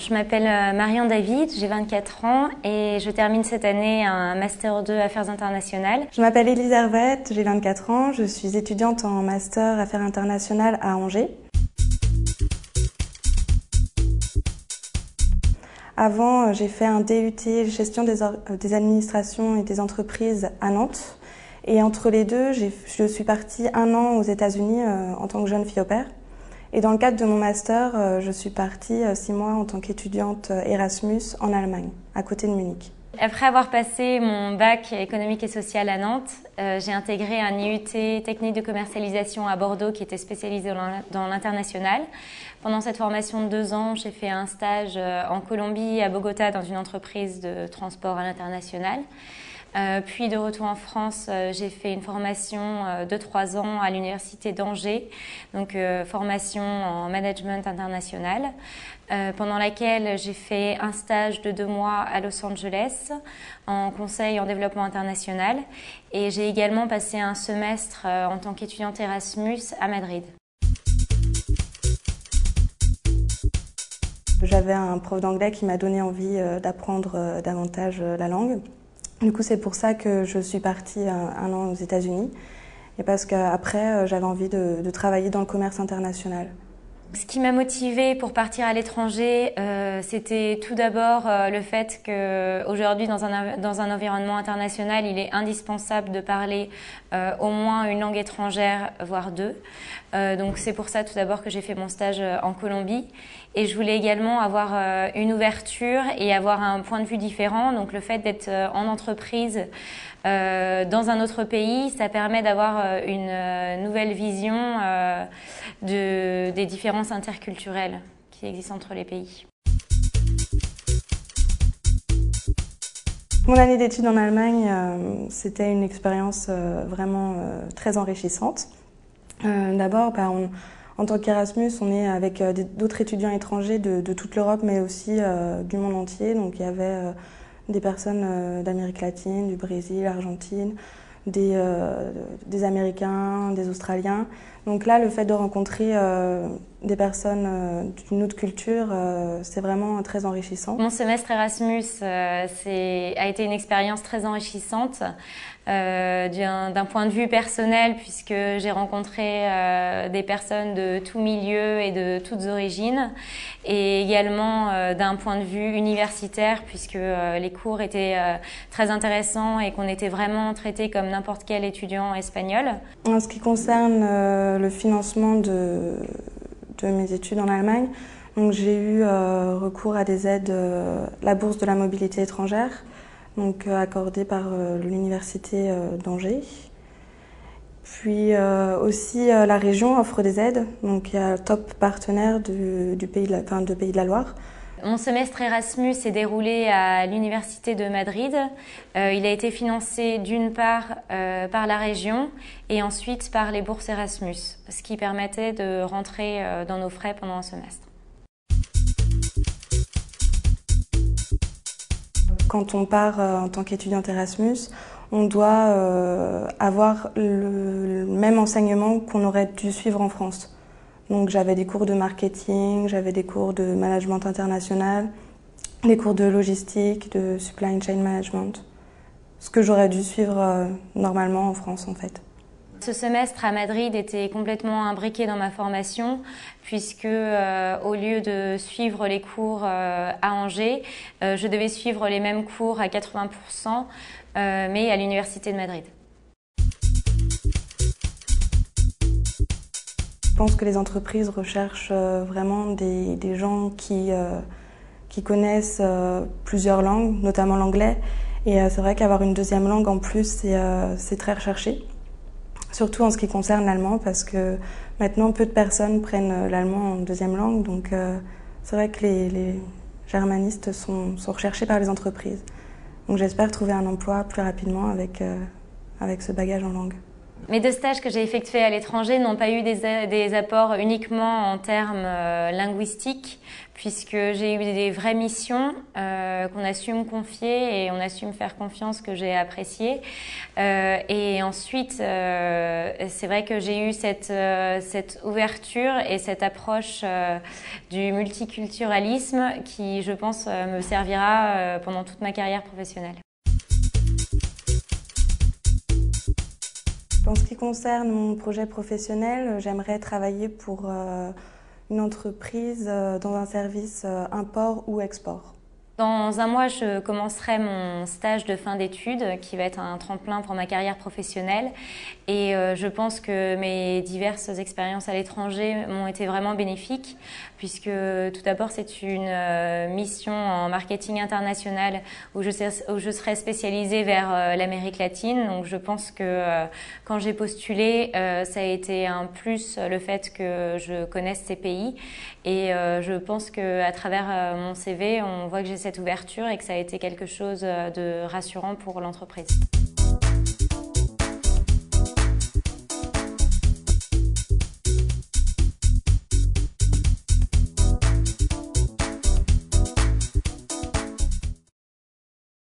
Je m'appelle Marion David, j'ai 24 ans et je termine cette année un Master 2 Affaires internationales. Je m'appelle Élise Hervette, j'ai 24 ans, je suis étudiante en Master Affaires internationales à Angers. Avant, j'ai fait un DUT Gestion des administrations et des entreprises à Nantes. Et entre les deux, je suis partie 1 an aux États-Unis en tant que jeune fille au pair. Et dans le cadre de mon master, je suis partie 6 mois en tant qu'étudiante Erasmus en Allemagne, à côté de Munich. Après avoir passé mon bac économique et social à Nantes, j'ai intégré un IUT technique de commercialisation à Bordeaux qui était spécialisé dans l'international. Pendant cette formation de 2 ans, j'ai fait un stage en Colombie, à Bogota, dans une entreprise de transport à l'international. Puis de retour en France, j'ai fait une formation de 3 ans à l'université d'Angers, donc formation en management international, pendant laquelle j'ai fait un stage de 2 mois à Los Angeles en conseil en développement international et j'ai également passé un semestre en tant qu'étudiante Erasmus à Madrid. J'avais un prof d'anglais qui m'a donné envie d'apprendre davantage la langue. Du coup, c'est pour ça que je suis partie 1 an aux États-Unis et parce qu'après, j'avais envie de travailler dans le commerce international. Ce qui m'a motivée pour partir à l'étranger, c'était tout d'abord le fait qu'aujourd'hui, dans un environnement international, il est indispensable de parler au moins une langue étrangère, voire 2. Donc c'est pour ça tout d'abord que j'ai fait mon stage en Colombie. Et je voulais également avoir une ouverture et avoir un point de vue différent. Donc le fait d'être en entreprise dans un autre pays, ça permet d'avoir une nouvelle vision des différences interculturelles qui existent entre les pays. Mon année d'études en Allemagne, c'était une expérience vraiment très enrichissante. D'abord, en tant qu'Erasmus, on est avec d'autres étudiants étrangers de toute l'Europe, mais aussi du monde entier. Donc il y avait des personnes d'Amérique latine, du Brésil, Argentine, des Américains, des Australiens. Donc là, le fait de rencontrer des personnes d'une autre culture, c'est vraiment très enrichissant. Mon semestre Erasmus a été une expérience très enrichissante d'un point de vue personnel puisque j'ai rencontré des personnes de tous milieux et de toutes origines et également d'un point de vue universitaire puisque les cours étaient très intéressants et qu'on était vraiment traités comme n'importe quel étudiant espagnol. En ce qui concerne le financement de mes études en Allemagne, donc j'ai eu recours à des aides, la bourse de la mobilité étrangère, donc accordée par l'université d'Angers. Puis aussi la région offre des aides, donc il y a top partenaire de Pays de la Loire. Mon semestre Erasmus s'est déroulé à l'Université de Madrid. Il a été financé d'une part par la région et ensuite par les bourses Erasmus, ce qui permettait de rentrer dans nos frais pendant un semestre. Quand on part en tant qu'étudiante Erasmus, on doit avoir le même enseignement qu'on aurait dû suivre en France. Donc j'avais des cours de marketing, j'avais des cours de management international, des cours de logistique, de supply chain management. Ce que j'aurais dû suivre normalement en France en fait. Ce semestre à Madrid était complètement imbriqué dans ma formation puisque au lieu de suivre les cours à Angers, je devais suivre les mêmes cours à 80%, mais à l'Université de Madrid. Je pense que les entreprises recherchent vraiment des gens qui connaissent plusieurs langues, notamment l'anglais. Et c'est vrai qu'avoir une deuxième langue en plus, c'est très recherché. Surtout en ce qui concerne l'allemand, parce que maintenant, peu de personnes prennent l'allemand en deuxième langue. Donc c'est vrai que les germanistes sont recherchés par les entreprises. Donc j'espère trouver un emploi plus rapidement avec ce bagage en langue. Mes 2 stages que j'ai effectués à l'étranger n'ont pas eu des apports uniquement en termes linguistiques, puisque j'ai eu des vraies missions qu'on a su me confier et on a su me faire confiance, que j'ai appréciées. Et ensuite, c'est vrai que j'ai eu cette ouverture et cette approche du multiculturalisme qui, je pense, me servira pendant toute ma carrière professionnelle. En ce qui concerne mon projet professionnel, j'aimerais travailler pour une entreprise dans un service import ou export. Dans un mois, je commencerai mon stage de fin d'études qui va être un tremplin pour ma carrière professionnelle. Et je pense que mes diverses expériences à l'étranger m'ont été vraiment bénéfiques, puisque tout d'abord, c'est une mission en marketing international où je serai spécialisée vers l'Amérique latine. Donc je pense que quand j'ai postulé, ça a été un plus le fait que je connaisse ces pays. Et je pense qu'à travers mon CV, on voit que j'ai cette ouverture et que ça a été quelque chose de rassurant pour l'entreprise.